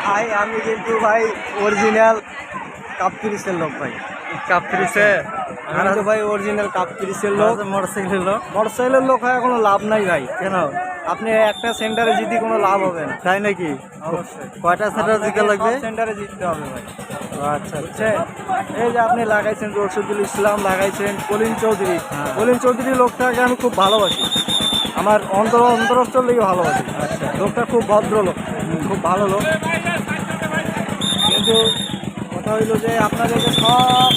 ভাই আমি কিন্তু ভাই অরিজিনাল কাপ 30-এর লোক ভাই। কাপ 30-এ আমি তো ভাই অরিজিনাল কাপ 30-এর লোক। মোটরসাইকেলের লোক হয় কোনো লাভ নাই ভাই। কেন? আপনি একটা সেন্টারে জিতি কোনো লাভ হবে না। তাই নাকি? অবশ্যই কয়টা সেন্টার জিতে লাগবে? সেন্টারে জিততে হবে ভাই। আচ্ছা বুঝছে? এই যে আপনি লাগাইছেন রশিদুল ইসলাম, লাগাইছেন কলিম চৌধুরী। হ্যাঁ। কলিম চৌধুরী লোকটাকে আমি খুব ভালোবাসি, আমার অন্তরস্থল থেকে ভালোবাসি। আচ্ছা। লোকটা খুব ভদ্র লোক, খুব ভালো লোক। কিন্তু কথা হইল যে আপনাদেরকে সব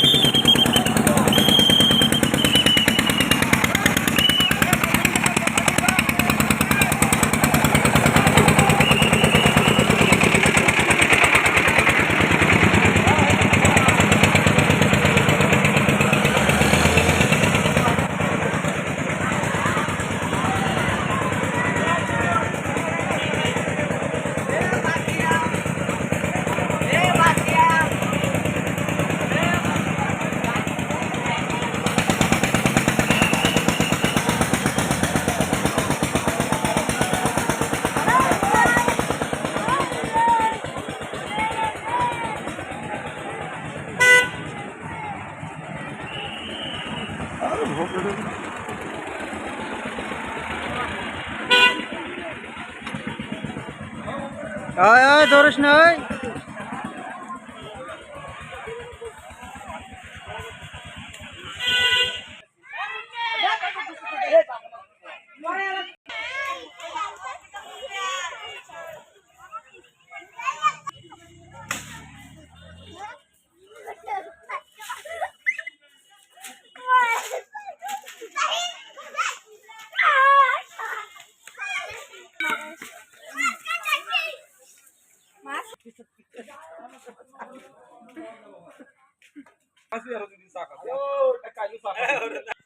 আয় আয় ধরিস না। Masih harus disakap ya. Oh, kayu sakap.